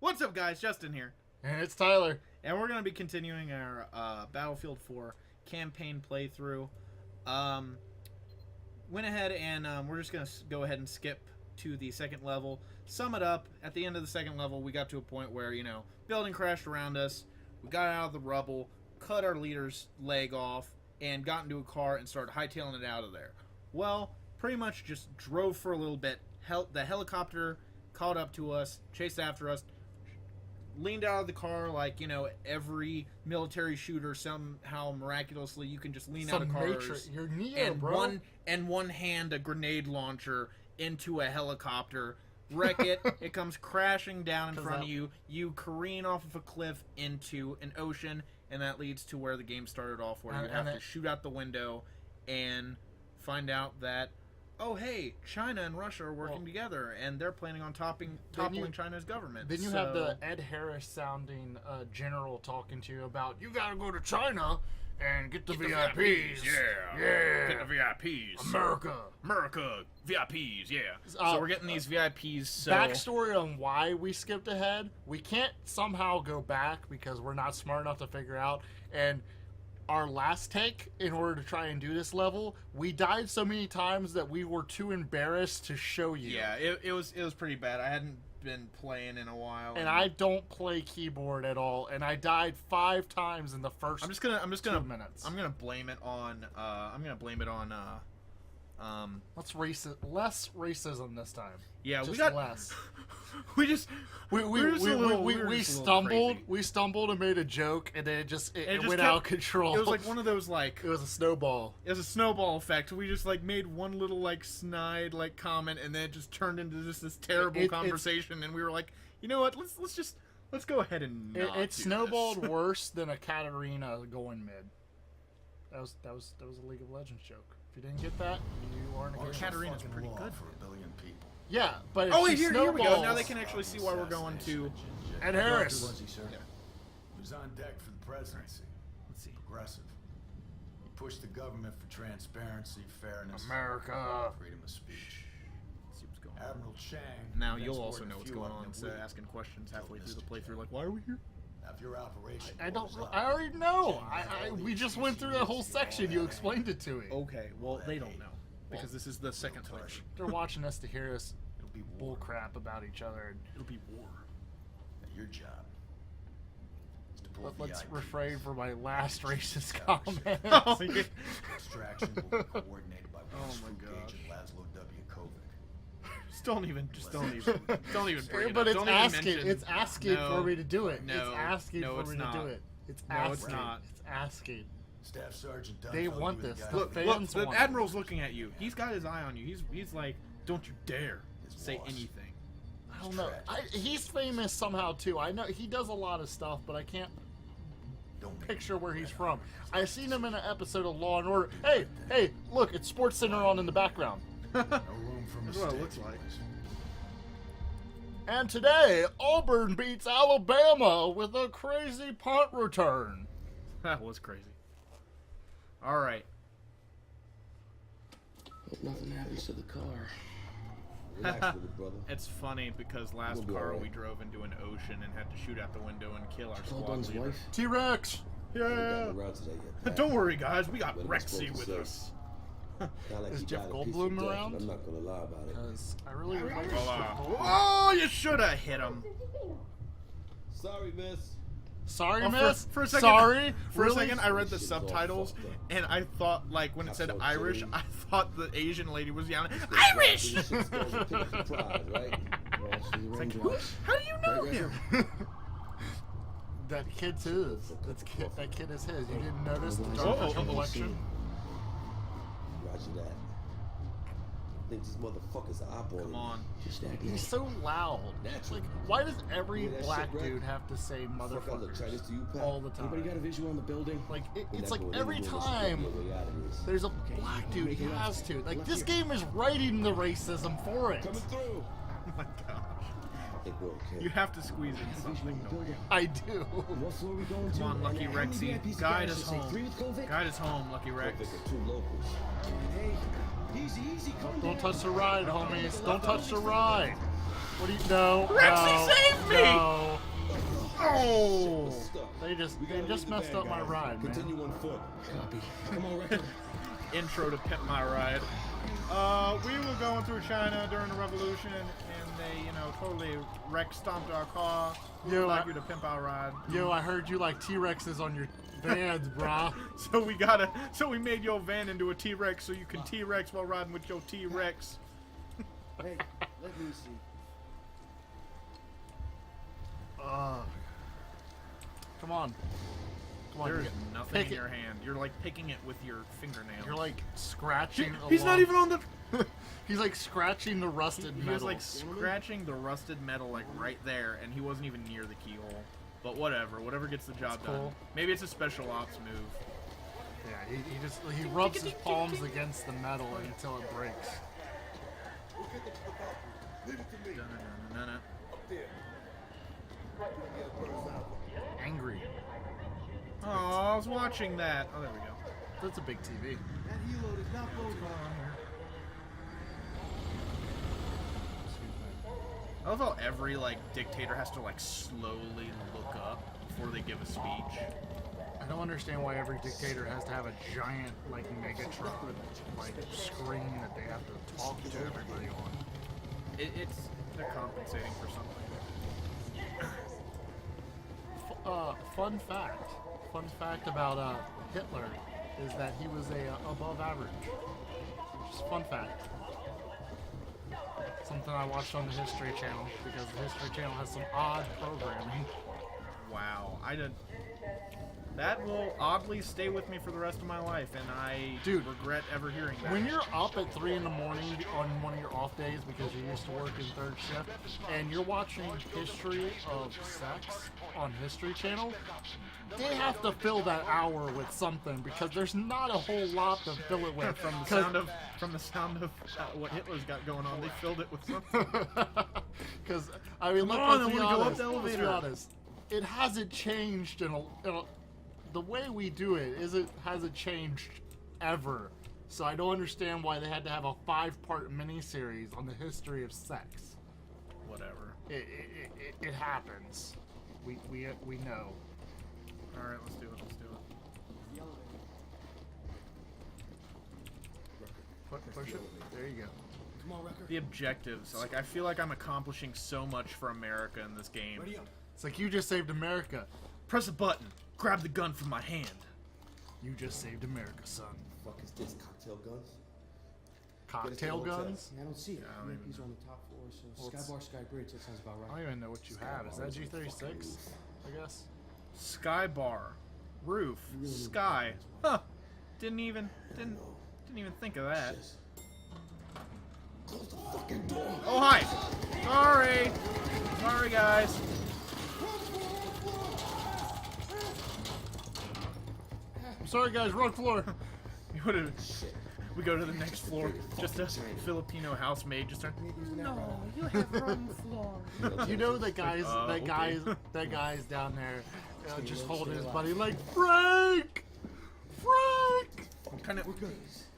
What's up, guys? Justin here. And it's Tyler. And we're going to be continuing our Battlefield 4 campaign playthrough. Went ahead and we're just going to go ahead and skip to the second level. Sum it up, at the end of the second level, we got to a point where, you know, building crashed around us. We got out of the rubble, cut our leader's leg off, and got into a car and started hightailing it out of there. Well, pretty much just drove for a little bit. The helicopter caught up to us, chased after us, leaned out of the car like, you know, every military shooter somehow miraculously you can just lean out of cars. You're Neo, and one hand a grenade launcher into a helicopter, wreck it, it comes crashing down in front of you, you careen off of a cliff into an ocean, and that leads to where the game started off, where you have to shoot out the window and find out that, oh hey, China and Russia are working together, and they're planning on toppling China's government. Then you have the Ed Harris sounding general talking to you about, you gotta go to China and get the VIPs. Yeah. Get the VIPs. America, VIPs, yeah. So we're getting these VIPs. So backstory on why we skipped ahead. We can't somehow go back because we're not smart enough to figure out. And our last take, in order to try and do this level, we died so many times that we were too embarrassed to show you. Yeah, it was pretty bad. I hadn't been playing in a while, and I don't play keyboard at all, and I died 5 times in the first. I'm just gonna 2 minutes. I'm gonna blame it on. Let's less racism this time. Yeah, just we got less. we stumbled. We stumbled and made a joke, and then it went out of control. It was like one of those like. It was a snowball. It was a snowball effect. We just like made one little like snide like comment, and then it just turned into just this terrible conversation. And we were like, you know what? Let's go ahead and. It snowballed worse than a Katarina going mid. That was a League of Legends joke. If you didn't get that, you aren't a gamer. Katarina's pretty good for 1 billion people. Yeah, but oh wait, here we go. Now they can actually see why we're going to Ed Harris. Who's on deck for the presidency? Let's see. Progressive. He pushed the government for transparency, fairness, America, freedom of speech. Let's see what's going on. Admiral Chang. Now you'll also know what's going on instead of asking questions halfway through the playthrough, like, why are we here? Now, if your operation I already know. We just went through that whole section. You explained it to me. Okay, well they don't know because this is the second playthrough. They're watching us to hear us bull crap about each other. It'll be war. Your job. Let's refrain from my last racist comment. Extraction will be coordinated by gosh. and Laszlo W. Kovic. Just don't even bring it but up. It's asking for me to do it. No, it's asking for me to do it. It's asking. It's not. It's asking. Staff Sergeant Dunn, they want this. Look, the Admiral's looking at you. He's got his eye on you. He's like, don't you dare say anything. I don't know. He's famous somehow too. I know he does a lot of stuff, but I can't picture where he's from. I seen him in an episode of Law and Order. Hey, look, it's Sports Center on in the background. No room for That's what it looks like. And today, Auburn beats Alabama with a crazy punt return. That was crazy. All right. Hope nothing happens to the car. Relax with it, brother. It's funny because last car we drove into an ocean and had to shoot out the window and kill our squad leader. T-Rex! Yeah! Don't worry, guys. We got Rexy with us. Is Jeff Goldblum around? I'm not gonna lie about it. Because I really would like to. Oh, you should have hit him. Sorry, miss. Sorry, miss. For a second, For a second, I read the subtitles, and I thought, like, when it said Irish, I thought the Asian lady was yelling, Irish! It's like, how do you know him? That kid's his. That kid is his. You didn't notice the dark complexion? Roger that. I think these motherfuckers are eyeballing. Come on. He's so loud. Like, why does every black dude have to say motherfuckers all the time? Anybody got a visual on the building? Like, it's like every time there's a black dude, he has to. Like, this game is writing the racism for it. Coming through. Oh my gosh. I think we're okay. You have to squeeze in something. I do. What floor are we going to? Come on, Lucky Rexy. Guide us home. Guide us home, Lucky Rex. Two locals. Hey, easy. Don't touch the ride, homies. Don't touch the ride. What do you know? Rexy, save me! No. They just We gotta leave the messed van, up my guys. ride, man. Continue on foot. Copy. Come on, Wrecker. Intro to Pimp My Ride. We were going through China during the revolution, and they, totally stomped our car. We would like you to pimp our ride. Yo, I heard you like T-Rexes on your vans, brah. So we made your van into a T-Rex so you can T-Rex while riding with your T-Rex. Hey, let me see. Come on. There's you- nothing pick in it. your hand. You're like picking it with your fingernail. You're like scratching. He's not even on the. He's like scratching the rusted He metal. was like scratching the rusted metal like right there, and he wasn't even near the keyhole. But whatever gets the job done. cool. Maybe it's a special ops move. Yeah, he rubs his palms against the metal until it breaks. We'll get it to the balcony. Leave it to me. Dun-dun-dun-dun-dun. Up there. Get a bird's eye. Angry. Oh, I was watching that. Oh, there we go. That's a big TV. That helo does not bode well. I love how every dictator has to slowly look up before they give a speech. I don't understand why every dictator has to have a giant Megatron screen that they have to talk to everybody on. They're compensating for something. Fun fact about Hitler is that he was above average. Just fun fact. Something I watched on the History Channel because the History Channel has some odd programming. Wow, that will oddly stay with me for the rest of my life, and I regret ever hearing that. When you're up at 3 in the morning on one of your off days because you used to work in third shift, and you're watching History of Sex on History Channel, they have to fill that hour with something because there's not a whole lot to fill it with. From the sound of what Hitler's got going on, they filled it with something. Because I mean, Come on, let's be I wanna go up honest. the Let's be elevator. honest. It hasn't changed the way we do it hasn't changed ever. So I don't understand why they had to have a 5-part miniseries on the history of sex. Whatever. It happens. We know. All right, let's do it. Push it. There you go. Come on, Wrecker. The objectives. I feel like I'm accomplishing so much for America in this game. Ready up. It's like you just saved America. Press a button. Grab the gun from my hand. You just saved America, son. Fuck is this? Cocktail guns? Cocktail Get us to the hotel. guns? Yeah, I don't see it. Yeah, I don't Maybe even these are on the top floor, so Well, Sky it's- Bar, Sky Bridge, that sounds about I right. don't even know what you have. Is that G36? I guess. Sky bar, roof, sky. Huh? Didn't even think of that. Shit. Close the fucking door. Oh hi. Sorry guys. I'm sorry, guys. Wrong floor. We go to the next floor. Just a Filipino housemaid just start. No, you have wrong floor. You know that guys, okay. that guy's down there, just holding his buddy like Frank. Kind of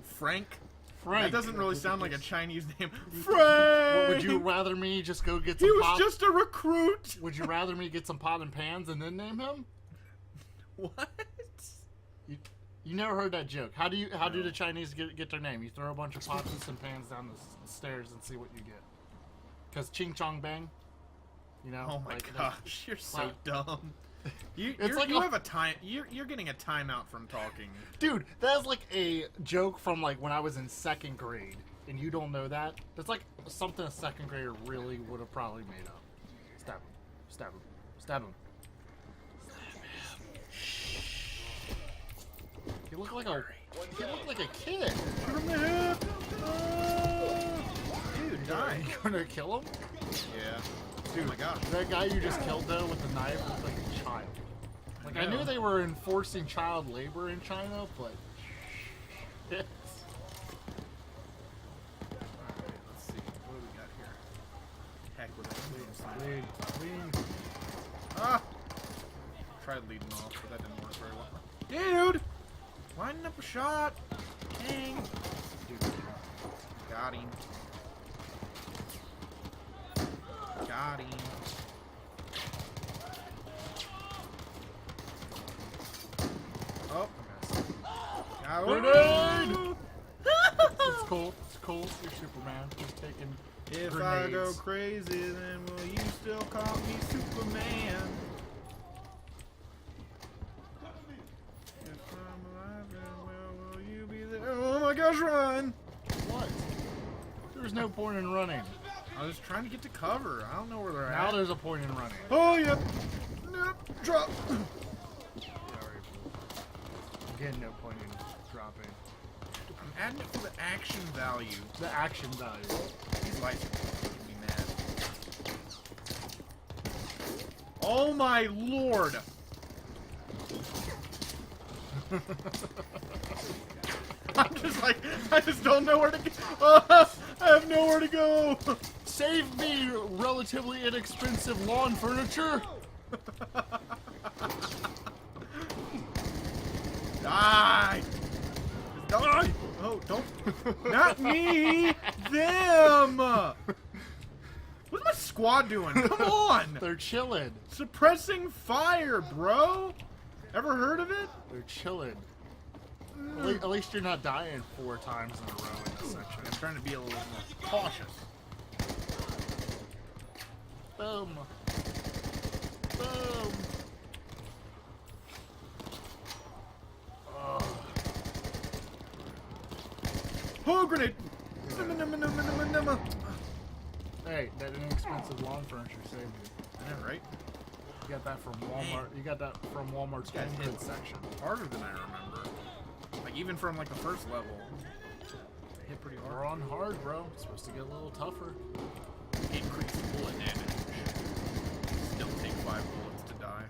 Frank. Frank. That doesn't really sound like a Chinese name. Frank. Would you rather me just go get some He was pot? just a recruit. Would you rather me get some pot and pans and then name him? What? You never heard that joke. How do the Chinese get their name? You throw a bunch of pots and some pans down the stairs and see what you get. Because ching chong bang. You know. Oh my gosh, you're so dumb. You're getting a timeout from talking. Dude, that's like a joke from like when I was in 2nd grade, and you don't know that. That's like something a 2nd grader really would have probably made up. Stab him. Stab him. Stab him. He looked like a kid. From the hip. Dude, die. You gonna kill him? Yeah. Dude, oh my gosh. That guy you just killed though with the knife looked like a child. Like I knew they were enforcing child labor in China, but Alright, let's see. What do we got here? Heck with it. lead. Ah! Tried leading off, but that didn't work very well. Dude! Lining up a shot! Dang! Got him. Got him. Grenade! It's cool. It's cool. You're Superman. Just taking If grenades. I go crazy, then will you still call me Superman? If I'm alive, then will you be there? Oh my gosh, run! What? There's no point in running. I was trying to get to cover. I don't know where they're Now at. there's a point in running. Oh, yep. Nope. Drop. Again, no point in dropping. I'm adding it for the action value. The action value. These lights are making me mad. Oh my lord! I'm just like, I just don't know where to go. I have nowhere to go. Save me, relatively inexpensive lawn furniture. Die! Just die! Oh, don't. Not me! Them! What's my squad doing? Come on! They're chilling. Suppressing fire, bro! Ever heard of it? They're chilling. At least you're not dying 4 times in a row in this section. I'm trying to be a little more cautious. Boom. Boom. Oh, grenade! Hey, that inexpensive lawn furniture saved you. I know, right? You got that from Walmart. You got that from Walmart's Guys home hit goods section. harder than I remember. Like, even from, like, the first level. They hit pretty We're hard. on hard, bro. It's supposed to get a little tougher. Increase bullet damage. Still take 5 bullets to die.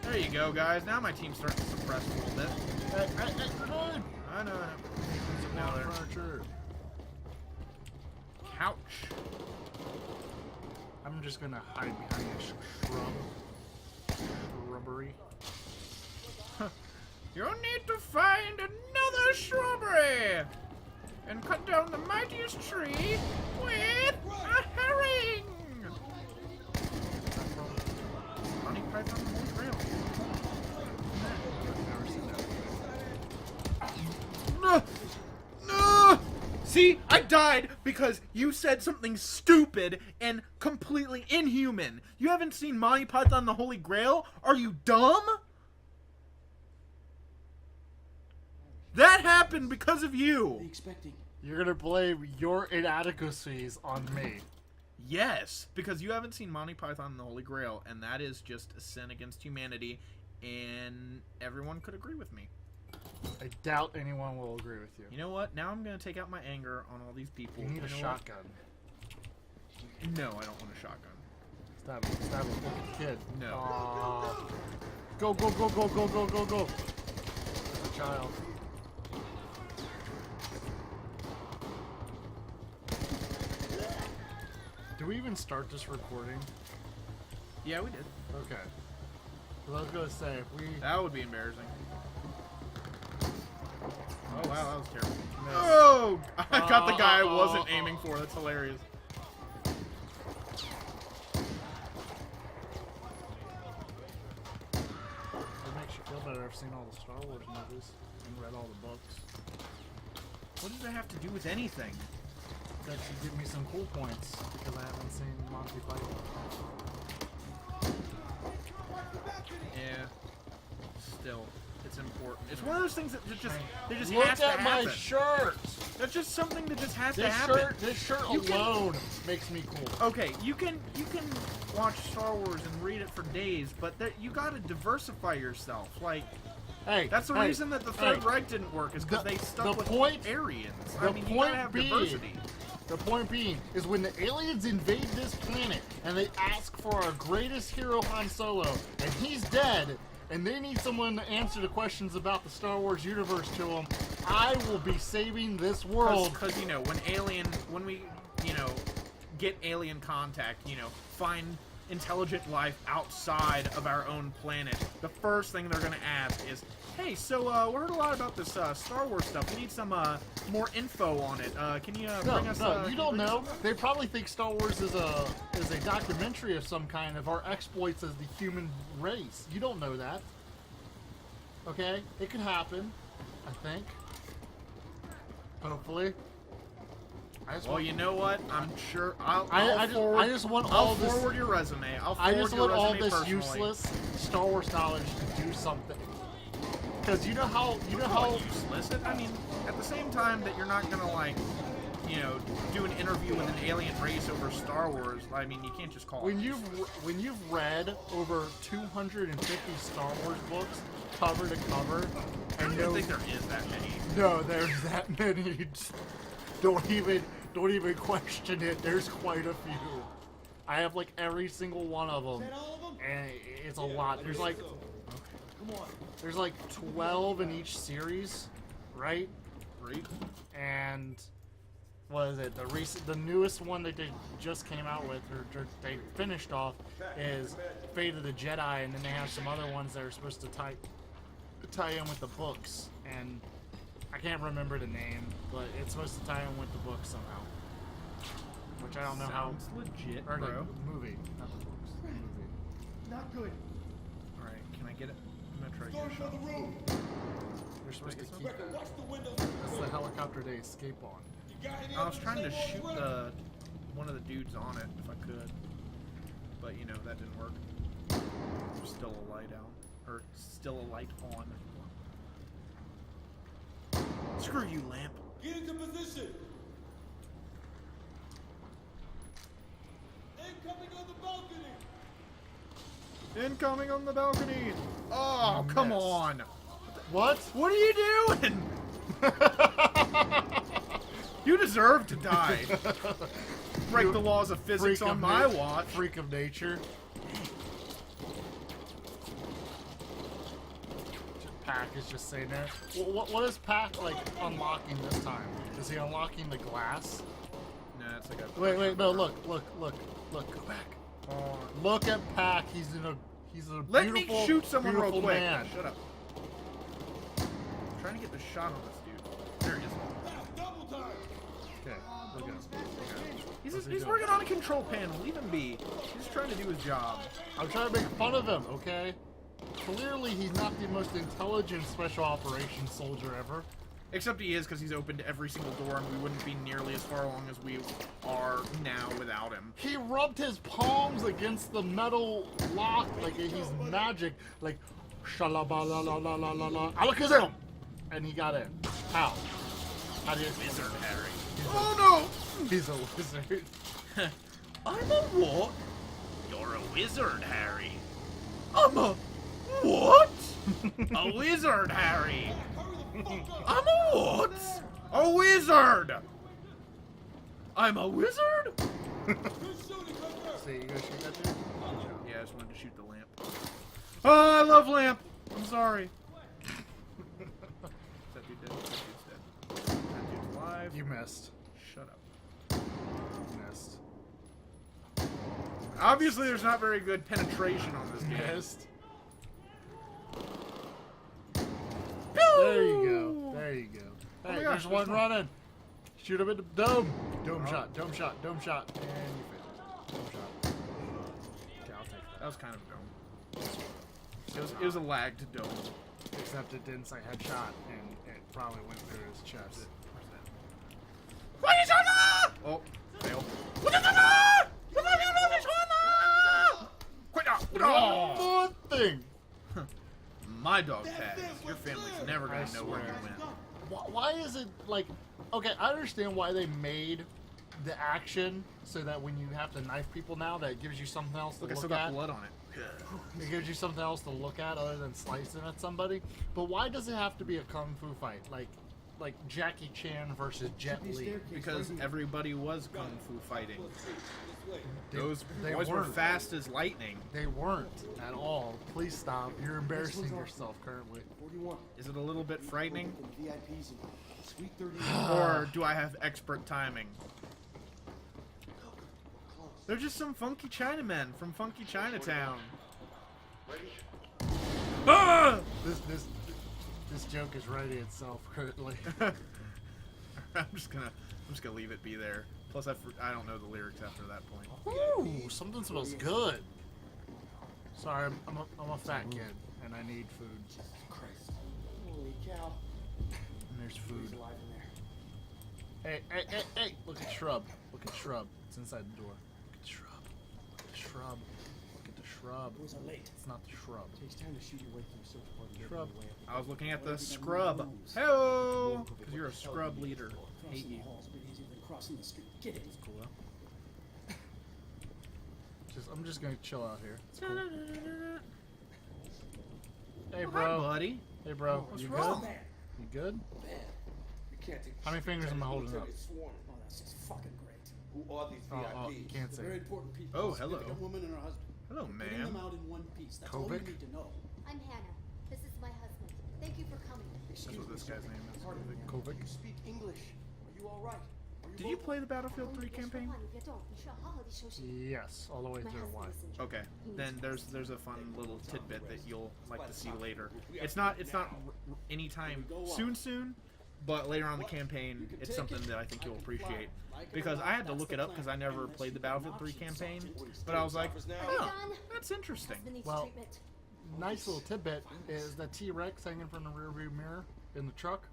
There you go, guys. Now my team's starting to suppress a little bit. Hey, grenade! I know. Now Lawn they're furniture. couch. I'm just gonna hide behind this shrubbery. You'll need to find another shrubbery and cut down the mightiest tree with a herring. Monty Python and the Holy Grail. Never seen that. No! No! See, I died because you said something stupid and completely inhuman. You haven't seen Monty Python and the Holy Grail? Are you dumb? That happened because of What are you. you expecting? You're gonna blame your inadequacies on me. Yes, because you haven't seen Monty Python and the Holy Grail, and that is just a sin against humanity, and everyone could agree with me. I doubt anyone will agree with you. You know what? Now I'm going to take out my anger on all these people. You need a know what? shotgun. No, I don't want a shotgun. Stab a fucking kid. No. Aw. Go. A child. Do we even start this recording? Yeah, we did. Okay. Well, I was gonna say, if we... That would be embarrassing. Oh, wow, that was terrible. Miss. Oh! I got the guy I wasn't aiming for. That's hilarious. It makes you feel better. I've seen all the Star Wars movies and read all the books. What does that have to do with anything? That should give me some cool points because I haven't seen Monty Python. Yeah. Still, it's important. It's one of those things that just Look has to at my happen. shirt! That's just something that just has to This happen. shirt You can- alone makes me cool. Okay, you can watch Star Wars and read it for days, but you gotta diversify yourself. Like, Hey, that's the hey, reason that the Third hey. Reich didn't work, is because The- they stuck the with point- Aryans. the I mean, you point gotta have being- diversity. The point being is when the aliens invade this planet and they ask for our greatest hero Han Solo and he's dead and they need someone to answer the questions about the Star Wars universe to them, I will be saving this world. Because when we, get alien contact, find intelligent life outside of our own planet, the first thing they're going to ask is, hey, so we heard a lot about this Star Wars stuff. We need some more info on it. Can you bring us... No, you can don't bring us know. some? They probably think Star Wars is a documentary of some kind of our exploits as the human race. You don't know that. Okay? It could happen, I think. Hopefully. Well, you know what? I'm sure I just want I'll all this. forward your resume. I'll I forward just your want all resume this personally. useless Star Wars knowledge to do something. Because you know how Useless. I mean, at the same time that you're not gonna like, you know, do an interview with an alien race over Star Wars. I mean, you can't just call when it. you've read over 250 Star Wars books cover to cover, I and don't think there is that many. no, there's that many. Don't even question it. There's quite a few. I have like every single one of them, and it's a lot. There's like, there's like 12 in each series, right? Right? And what is it? The newest one that they just came out with, or they finished off, is Fate of the Jedi, and then they have some other ones that are supposed to tie in with the books, and I can't remember the name, but it's supposed to tie in with the book somehow. Which I don't know Sounds legit, how. Or bro. the movie, not the books. The movie. Not good. All right, can I get it? I'm gonna try to Storm get a for shot. the room. You're supposed to Get some? keep that. Watch the windows. That's the helicopter they escape on. You got any I was other trying to Star shoot Wars the one of the dudes on it if I could, but you know that didn't work. There's still a light out, or still a light on. Screw you, lamp. Get into position. Incoming on the balcony. Incoming on the balcony. Oh, come Mess. on. What? What are you doing? You deserve to die. Break the laws of physics on my watch. Freak of nature. Pack is just saying there. What is Pack like unlocking this time? Is he unlocking the glass? No, it's like a. Wait, no, look, go back. Look at Pack. He's a Let beautiful, me shoot someone real beautiful quick. man. Shut up. I'm trying to get the shot on this dude. There he is. Double time. Okay, look at him. What's he He's doing? working on a control panel. Leave him be. He's just trying to do his job. I'm trying to make fun of him, okay? Clearly, he's not the most intelligent special operations soldier ever. Except he is, because he's opened every single door, and we wouldn't be nearly as far along as we are now without him. He rubbed his palms against the metal lock like he's magic, like shalabalalalala. Alakazam! And he got in. How? How do you Wizard Harry. Oh no! He's a wizard. I'm a what? You're a wizard, Harry. I'm a what? A wizard, Harry. I'm a what? A wizard. I'm a wizard? See, you gonna shoot that dude? Yeah, I just wanted to shoot the lamp. Oh, I love lamp. I'm sorry. Is that dude dead? That dude's dead. That dude's alive. You missed. Shut up. You missed. Obviously, there's not very good penetration on this game. Missed. There you go. There you go. Oh my Hey, gosh, there's one there's one. running. Shoot him in the dome. Dome Oh. shot. Dome shot. Dome shot. And you failed. Dome shot. Okay, I'll take that. That was kind of dumb. It was a lagged dome. Except it didn't say headshot, and it probably went through his chest. Oh, fail. One more thing. My dog tags. Your family's never gonna know where you went. Why is it like? Okay, I understand why they made the action so that when you have to knife people now, that gives you something else to Look, I look still got at. blood on it. It gives you something else to look at other than slicing at somebody. But why does it have to be a kung fu fight? Like Jackie Chan versus Jet Li. Because everybody was kung fu fighting. Those They boys were weren't. fast as lightning. They weren't at all. Please stop. You're embarrassing yourself currently. 41. Is it a little bit frightening? And VIPs in Suite 30. Or do I have expert timing? Close. They're just some funky Chinamen from funky Chinatown. Ah! This joke is writing itself currently. I'm just gonna leave it be there. Plus, I don't know the lyrics after that point. Ooh, something smells good. Sorry, I'm a fat kid and I need food. Jesus Christ. Holy cow. And there's food. He's alive in there. Hey! Look at shrub. Look at shrub. It's inside the door. Look at shrub. Look at shrub. Look at the shrub. Boys are late. It's not the shrub. Takes time to shoot your way through search party. Shrub. I was looking at the scrub. Hello, because you're a scrub leader. Hate Crossing you. the hall's a bit easier than crossing the street. Get it. Cool though. I'm just gonna chill out here. It's cool. Hey, Oh, bro. hi, buddy. Hey, bro. What's You wrong? good? You good? Man, you can't take How many fingers am I holding up? It's sworn. Oh, that's just fucking great. Who are these Oh, VIPs? you can't say. Very important people. Oh, a hello. significant woman and her husband. Hello, We're putting them ma'am. out in one piece. That's all you Kovic? need to know. I'm Hannah. This is my husband. Thank you for coming. That's what this guy's name is. Pardon me. Kovic? You speak English. Are you all right? Are Did you both- play the Battlefield 3 campaign? Yes, all the way My through husband one. is injured. Okay, He needs then rest. there's a fun little tidbit that you'll like to see later. It's not anytime soon, but later on in the campaign, it's something that I think you'll appreciate. Because I had to look it up because I never played the Battlefield 3 campaign, but I was like, Are you oh, done? that's interesting. Husband needs Well- treatment. Nice little tidbit is that T-Rex hanging from the rearview mirror in the truck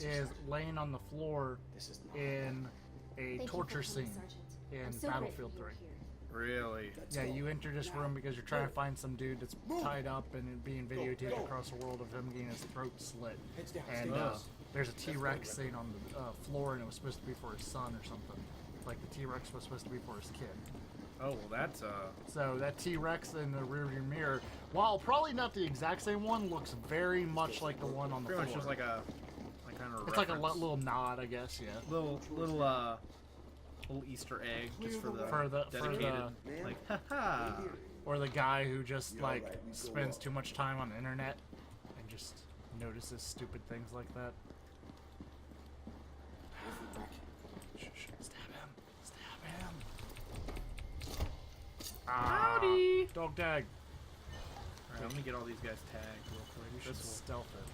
is laying on the floor in a Thank you for torture coming, scene Sergeant. in I'm so Battlefield grateful 3. you're here. Really? Yeah, you enter this room because you're trying to find some dude that's tied up and being videotaped across the world of him getting his throat slit. Heads down. And Stay down. there's a T-Rex sitting on the floor, and it was supposed to be for his son or something. Like the T-Rex was supposed to be for his kid. Oh, well, that's So that T-Rex in the rearview mirror, while probably not the exact same one, looks very much like the one on the pretty floor. much just like a kind of It's like a little nod, I guess. Yeah. little Easter egg just for the dedicated like haha. Or the guy who just You're like alright, we go spends up. too much time on the internet and just notices stupid things like that. Shh, stab him! Stab him! Howdy! Dog tag. Alright, let me get all these guys tagged real quick. You should This will- stealth it.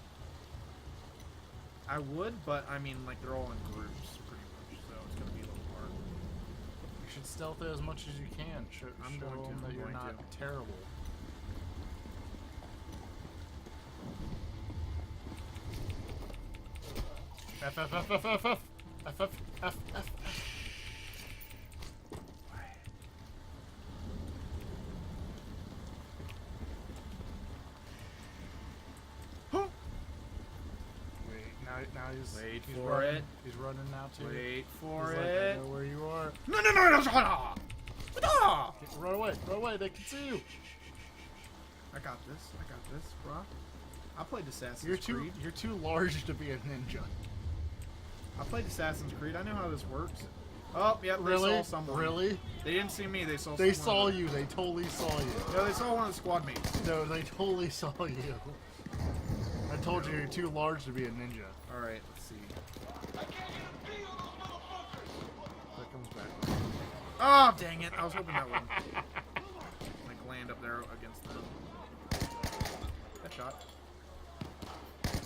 I would, but I mean, like they're all in groups pretty much, so it's gonna be a little hard. You should stealth it as much as you can. I'm show going to, them that I'm you're going not to. terrible. F F F F F F F F F F. Now he's Wait he's for running. it. He's running now too. Wait for He's like, it. I know where you are. No, no, no, no, no, no. Run away, they can see you. I got this, bro. I played Assassin's Creed. You're too large to be a ninja. I played Assassin's Creed. I know how this works. Oh, yep, they Really? saw someone. Really? They didn't see me. They saw. They someone. saw you. They totally saw you. No, they saw one of the squad mates. No, they totally saw you. I told you you're too large to be a ninja. All right, let's see. That comes back. Oh, dang it! I was hoping that would like land up there against them. Headshot.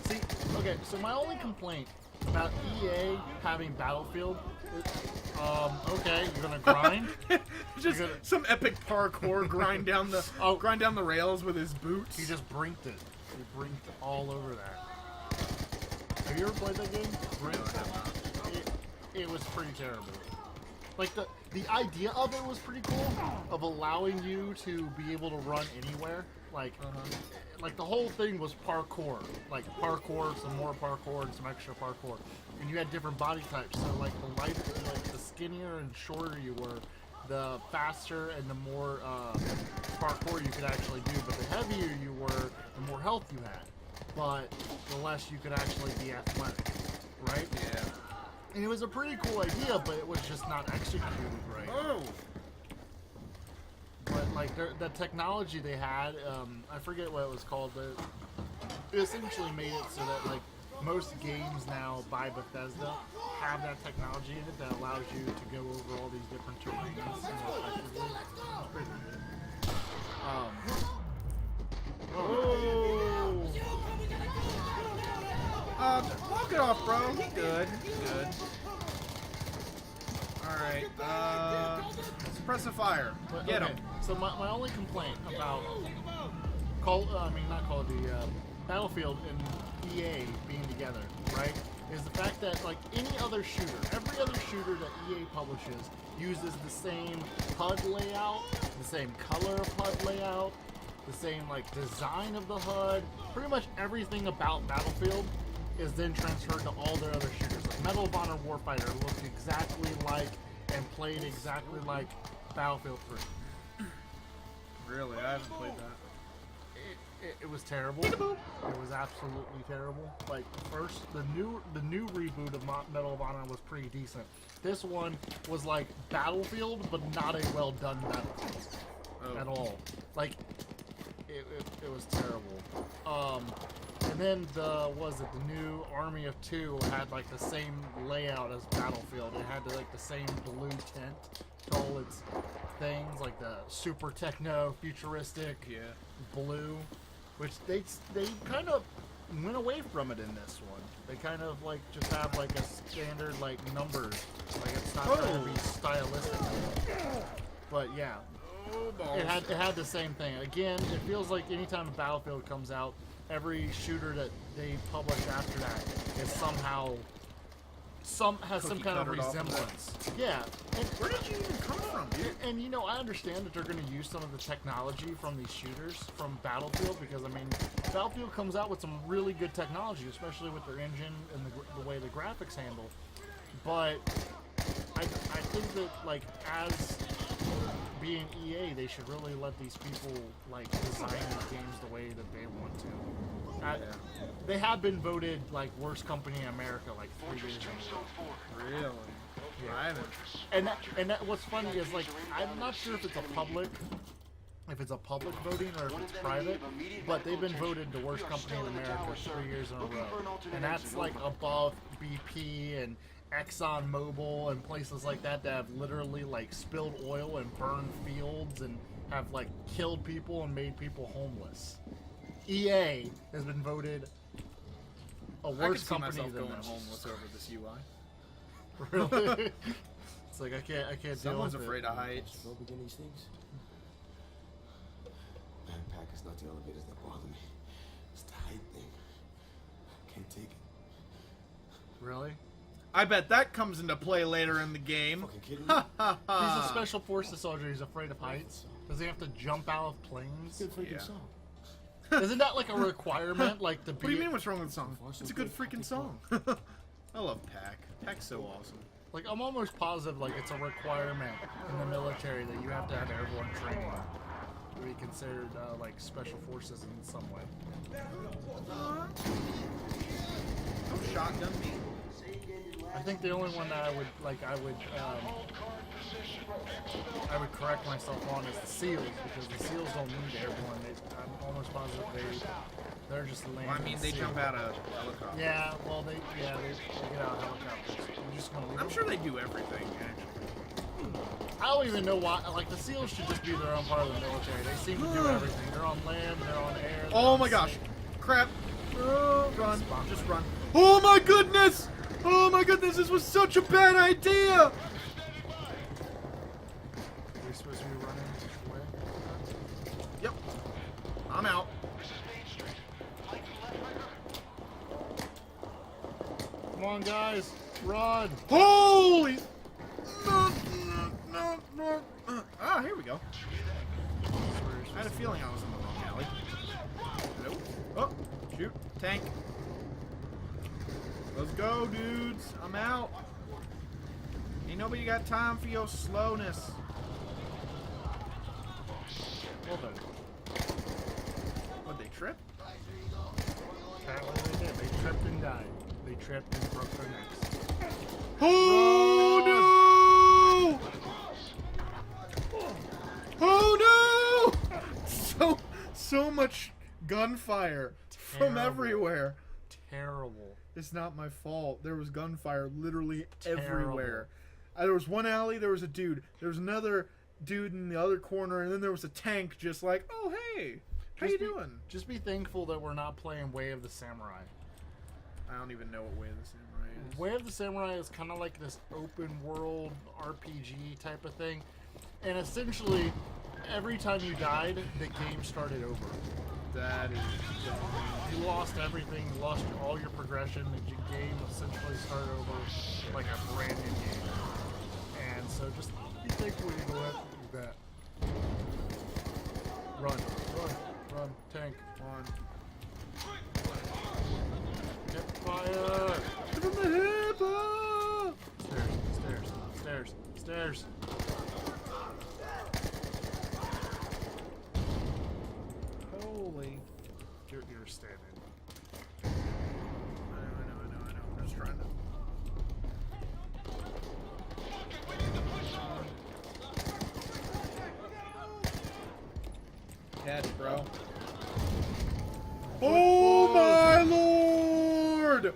See, okay, so my only complaint about EA having Battlefield is, okay, you're gonna grind. Just You're gonna- some epic parkour grind down the grind down the rails with his boots. He just brinked it. He brinked all over that. Have you ever played that game? Brink? It was pretty terrible. Like the idea of it was pretty cool, of allowing you to be able to run anywhere. Like, like the whole thing was parkour. Like parkour, some more parkour, and some extra parkour. And you had different body types. So like the lighter, like the skinnier and shorter you were, the faster and the more parkour you could actually do. But the heavier you were, the more health you had. But the less you could actually be athletic, right? Yeah. And it was a pretty cool idea, but it was just not executed right. Oh. But like the technology they had, I forget what it was called, but it essentially made it so that like most games now by Bethesda have that technology in it that allows you to go over all these different terrains more effectively. Knock it off, bro. He good. He good. Alright, suppressive fire. But, Get okay, him. So my only complaint about not Call of Duty, Battlefield and EA being together, right, is the fact that like any other shooter, every other shooter that EA publishes uses the same HUD layout, the same color of HUD layout, the same like design of the HUD. Pretty much everything about Battlefield is then transferred to all their other shooters. Like Medal of Honor Warfighter looked exactly like and played exactly like Battlefield 3. Really, I haven't played that. It was terrible. It was absolutely terrible. Like first, the new reboot of Medal of Honor was pretty decent. This one was like Battlefield, but not a well done Battlefield at all. Like it was terrible. And then the new Army of Two had like the same layout as Battlefield. It had like the same blue tint to all its things, like the super techno futuristic blue, which they kind of went away from it in this one. They kind of like just have like a standard like numbers, like it's not trying to be stylistic. But yeah, it had the same thing. Again, it feels like anytime Battlefield comes out, every shooter that they publish after that is somehow has some kind of resemblance. Yeah. And Where did you even come from, dude? and you know, I understand that they're going to use some of the technology from these shooters from Battlefield, because I mean, Battlefield comes out with some really good technology, especially with their engine and the way the graphics handle. But I think that like as being EA, they should really let these people like design the games the way that they want to. They have been voted like worst company in America like 3 years in a row. Really? Yeah. I haven't. And that what's funny is like I'm not sure if it's a public voting or if it's private, but they've been voted the worst company in America 3 years in a row, and that's like above BP and Exxon Mobil and places like that have literally like spilled oil and burned fields and have like killed people and made people homeless. EA has been voted a I could worse see company myself than going them. homeless over this UI. Really? It's like I can't deal Someone's with afraid it. of heights. Slow begin these things. Backpack is not the elevators that bother me. It's the height thing. Can't take it. Really? I bet that comes into play later in the game. Fucking kidding me? Ha ha ha! He's a special forces soldier. He's afraid of heights. Does he have to jump out of planes? Good freaking Yeah. song. Isn't that like a requirement? Like to be. What do you mean? What's wrong with the song? It's a good freaking song. I love Pac. Pac's so awesome. Like I'm almost positive like it's a requirement in the military that you have to have airborne training to be considered like special forces in some way. Don't shotgun me. I think the only one that I would correct myself on is the SEALs, because the SEAls don't need airborne. I'm almost positive they're just landing. Well, I mean, they jump out of helicopters. Yeah, well they get out of helicopters. I'm just gonna leave I'm it. sure they do everything, actually. I don't even know why. Like the SEALs should just be their own part of the military. They seem to do everything. They're on land. They're on air. They're Oh on my gosh. sea. Crap. Run. Just run. Oh my goodness! Oh my goodness, this was such a bad idea! Are we supposed to be running this way? Yep. I'm out. Come on, guys, run! Holy! No. Ah, here we go. I had a feeling I was in the wrong alley. Nope. Oh, shoot. Tank. Let's go, dudes. I'm out. Ain't nobody got time for your slowness. Well done. What, they trip? Apparently they did. They tripped and died. They tripped and broke their necks. Oh no! Oh no! So much gunfire from Terrible. everywhere. Terrible. It's not my fault. There was gunfire literally Terrible. everywhere. There was one alley, there was a dude. There was another dude in the other corner, and then there was a tank just like, oh hey, how you doing? Just be thankful that we're not playing Way of the Samurai. I don't even know what Way of the Samurai is. Way of the Samurai is kind of like this open world RPG type of thing, and essentially every time you died, the game started over. That is dumb. You lost everything, you lost all your progression, the game essentially started over like a brand new game. And so just be thankful you go out and do that. Run, tank, On. get fire! Give him the hip! Ah! Stairs. Holy. You're standing. I know. I'm just trying to. Catch, bro. Oh my lord! It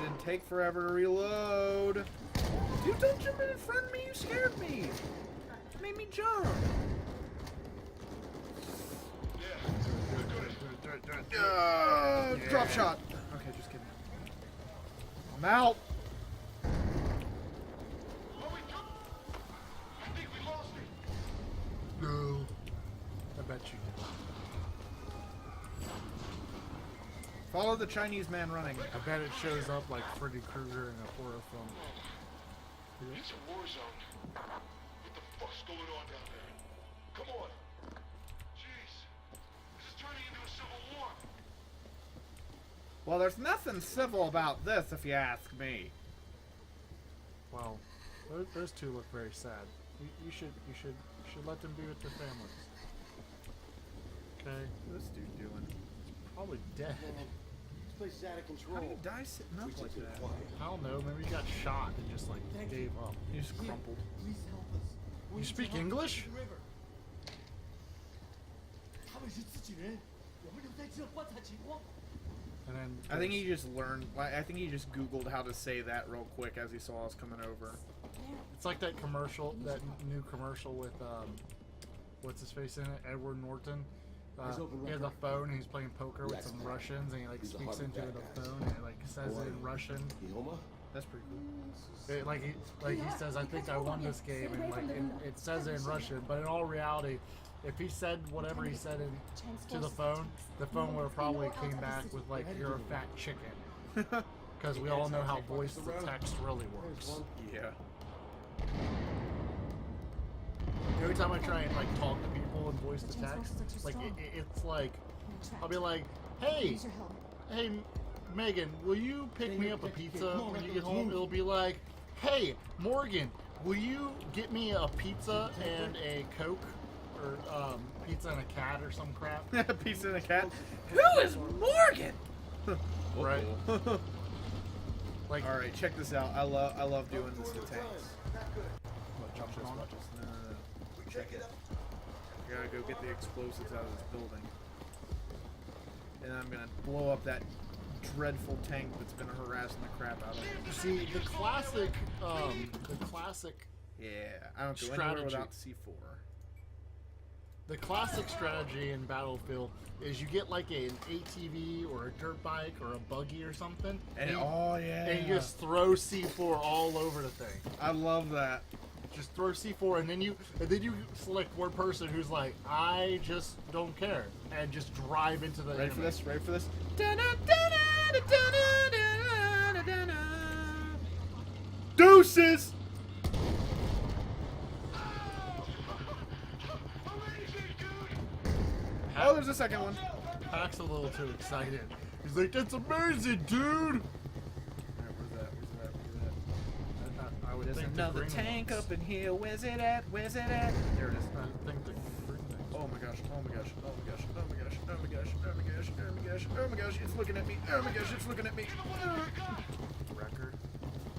didn't take forever to reload. Dude, don't jump in front of me. You scared me. You made me jump. Drop shot. Okay, just kidding. I'm out. No. I bet you did. Follow the Chinese man running. I bet it shows up like Freddy Krueger in a horror film. It's a war zone. What the fuck's going on down there? Come on. Jeez. This is turning into a civil war. Well, there's nothing civil about this, if you ask me. Well, those two look very sad. You should let them be with their families. Okay, What's this dude doing? probably dead. This place is out of How do control. you die sitting up like that? I don't know. Maybe he got shot and just like gave up. He just crumpled. Please help us. You We need to speak help English? the river. 他们是自己人，我们留在这观察情况。 And then I think he there's- just learned. I think he just Googled how to say that real quick as he saw us coming over. it's like that commercial, that new commercial with what's his face in it? Edward Norton. He has a phone and he's playing poker with Relax, some man. Russians and he like He's a speaks hard into bad the guy. phone and it like says it in Russian. Yoma? That's pretty cool. He says, I think I won this game, and like it says it in Russian, but in all reality, if he said whatever he said to the phone would have probably came back with like, you're a fat chicken. Because we all know how voice to text really works. Yeah. Every time I try and like talk to people in voice to text, like it's like, I'll be like, hey, Megan, will you pick me up a pizza when you get home? It'll be like, hey, Morgan, will you get me a pizza and a Coke? Or pizza and a cat or some crap. Pizza and a cat. Who is Morgan? Right. Like, All right, check this out. I love doing this to tanks. jump Watch this. on Watch this. No. Check it. I gotta go get the explosives out of this building, and I'm gonna blow up that dreadful tank that's been harassing the crap out of me. See, the classic, Yeah, I don't go anywhere Strategy. without C4. the classic strategy in Battlefield is you get like an ATV or a dirt bike or a buggy or something, And you, oh yeah, and you just throw C4 all over the thing. I love that. Just throw C4, and then you select one person who's like, I just don't care, and just drive into the Ready for enemy. this? Ready for this? Deuces! Oh, there's a second one. Pack's a little too excited. He's like, that's amazing, dude! Alright, where's that? I would There's think another the green tank ones. up in here. Where's it at? Where's it at? There it is. I think the green ones. Oh my gosh, oh my gosh, oh my gosh, oh my gosh, oh my gosh, oh my gosh, oh my gosh, oh my gosh, it's looking at me. Oh my gosh, it's looking at me. Wrecker.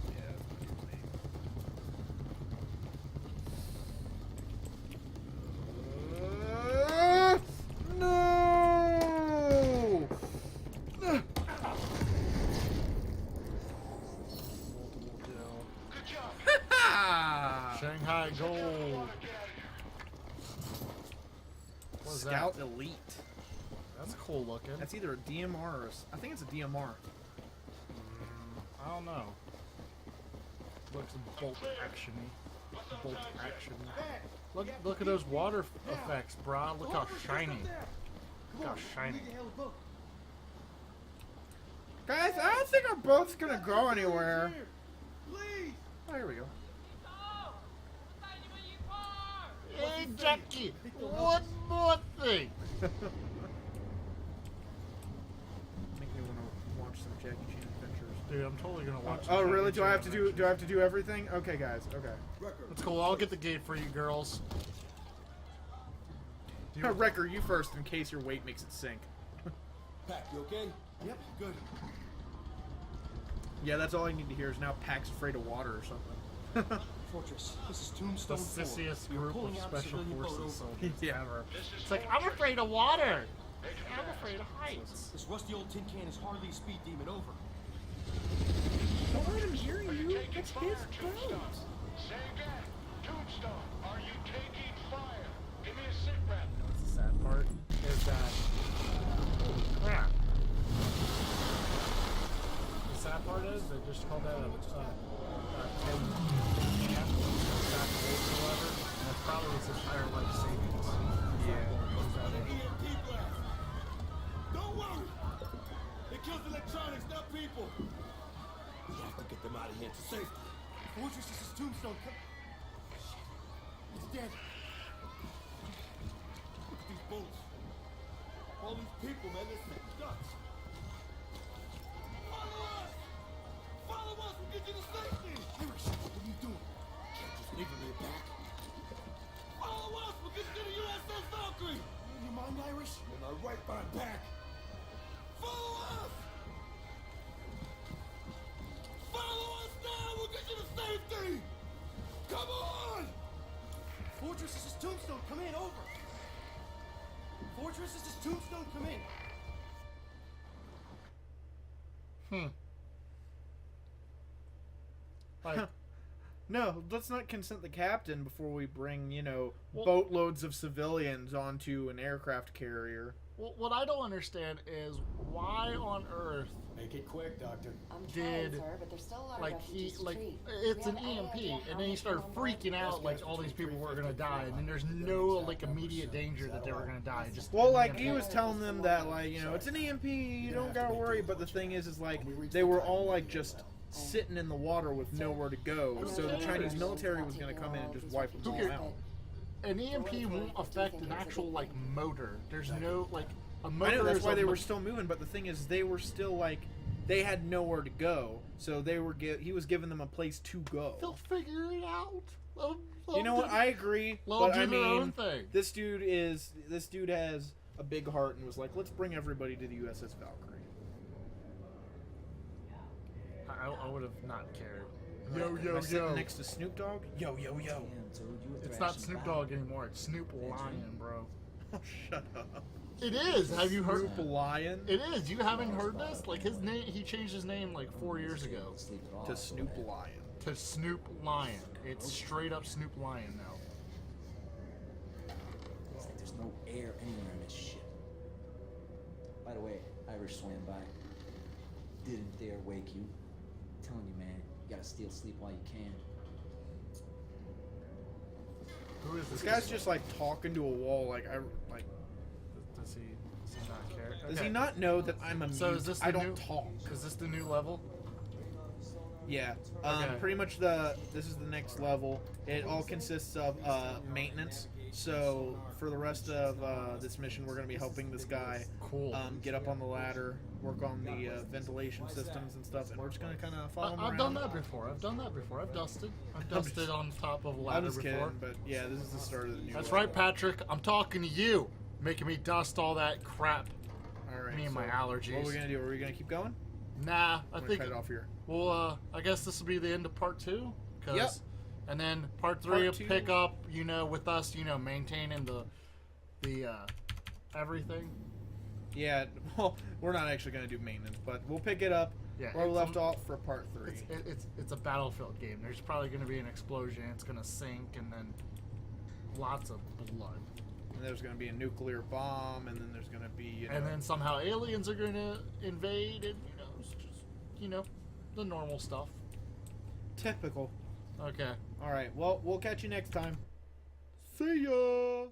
Yeah, that's what he was no! Good job. Scout Elite. That's cool looking. That's either a DMR or I think it's a DMR. I don't know. Looks bolt actiony. Bolt action. Look at those water effects, brah. Look how shiny. Look how shiny. Guys, I don't think our boat's gonna go anywhere. Please! Oh, here we go. Hey, Jackie, one more thing. Make me want to watch some Jackie Chan adventures. Dude, I'm totally gonna watch. Oh, the really? Jackie Do I have Chan to do? adventures. Do I have to do everything? Okay, guys. Okay. That's cool. I'll get the gate for you, girls. Wrecker, you first, in case your weight makes it sink. Pack, you okay? Yep, good. Yeah, that's all I need to hear is now Pack's afraid of water or something. Fortress, this is The Tombstone 4. sissiest You're group of pulling out a special civilian boat forces over. soldiers Yeah. ever. It's like, I'm afraid of water. I'm afraid of heights. This rusty old tin can is hardly a speed demon over. Don't let him hear Are you. you taking That's fire, his Tombstone? boat. Say again. Tombstone, are you taking fire? Give me a sit rep. What's the sad part is that, holy crap. The sad part is they just called that a 10 can, back weight or whatever, and that's probably its entire life savings. EMP blast. Don't worry. It kills electronics, not people. We have to get them out of here to safety. Fortress, this is Tombstone. Come. It's dead. Look at these bullets. All these people, man, they're sick nuts. Follow us! Follow us! We'll get you to safety! Irish, what are you doing? Can't just leave me back. Follow us! We'll get you to the USS Valkyrie! You mind, Irish? And I'm right behind back. Follow us! Follow us now! We'll get you to safety! Come on! Fortress, this is Tombstone. Come in, over. Fortress, this is Tombstone. Come in. Like, No, let's not consent the captain before we bring, Well- boatloads of civilians onto an aircraft carrier. well, what I don't understand is why on earth Make it quick, Doctor. I'm trying, did, sir, but there's still a lot of like, he, refugees to like, treat. it's We an have any EMP, idea and how then he many started people on board? freaking out like all these people were gonna die, and then there's no, like, immediate danger that they were gonna die. Just Well, an like, EMP. he was telling them that, like, it's an EMP, you don't gotta worry, but the thing is, like, they were all, like, just sitting in the water with nowhere to go, so the Chinese military was gonna come in and just wipe them all out. An EMP won't affect an actual, like, motor. There's no, like, a motor. I know, that's is why a they mo- were still moving, but the thing is, they were still, like, they had nowhere to go, so they were he was giving them a place to go. They'll figure it out. You know what? I agree, Let but them I do their own mean, thing. this dude has a big heart and was like, let's bring everybody to the USS Valkyrie. I would have not cared. Am I sitting next to Snoop Dogg? Yo, yo, yo. It's not Snoop Dogg anymore. It's Snoop Lion, bro. Oh, shut up. It is. Have you heard? Snoop Lion It is. You haven't heard this? Like, his name, he changed his name like 4 years ago to Snoop Lion. to Snoop Lion. It's straight up Snoop Lion now. It's like there's no air anywhere in this ship. By the way, Irish swam by. Didn't dare wake you. I'm telling you, man, you gotta steal sleep while you can. Who is This guy's just like talking to a wall. Does he not care? Does Okay. he not know that I'm a mute? So is this the I don't new, talk. Is this the new level? Yeah. Okay. Pretty much this is the next level. It all consists of maintenance. So for the rest of this mission, we're going to be helping this guy get up on the ladder, work on the ventilation systems and stuff, and we're just going to kind of follow him around. I've done that before. I've dusted. I've dusted on top of a I'm ladder just before. kidding, but yeah, this is the start of the new That's level. right, Patrick. I'm talking to you, making me dust all that crap. All right. Me and so my allergies. What are we going to do? Are we going to keep going? Nah, I I'm gonna think. cut it off here. Well, I guess this will be the end of part 2. Yep. And then part 3 Part will 2. pick up, with us, maintaining the everything. Yeah, well, we're not actually going to do maintenance, but we'll pick it up Yeah, where we it's- left off for part 3. It's a Battlefield game. There's probably going to be an explosion. It's going to sink, and then lots of blood. And there's going to be a nuclear bomb, and then there's going to be, you know... And then somehow aliens are going to invade, and, you know, it's just, you know, the normal stuff. Typical. Okay. All right, well, we'll catch you next time. See ya!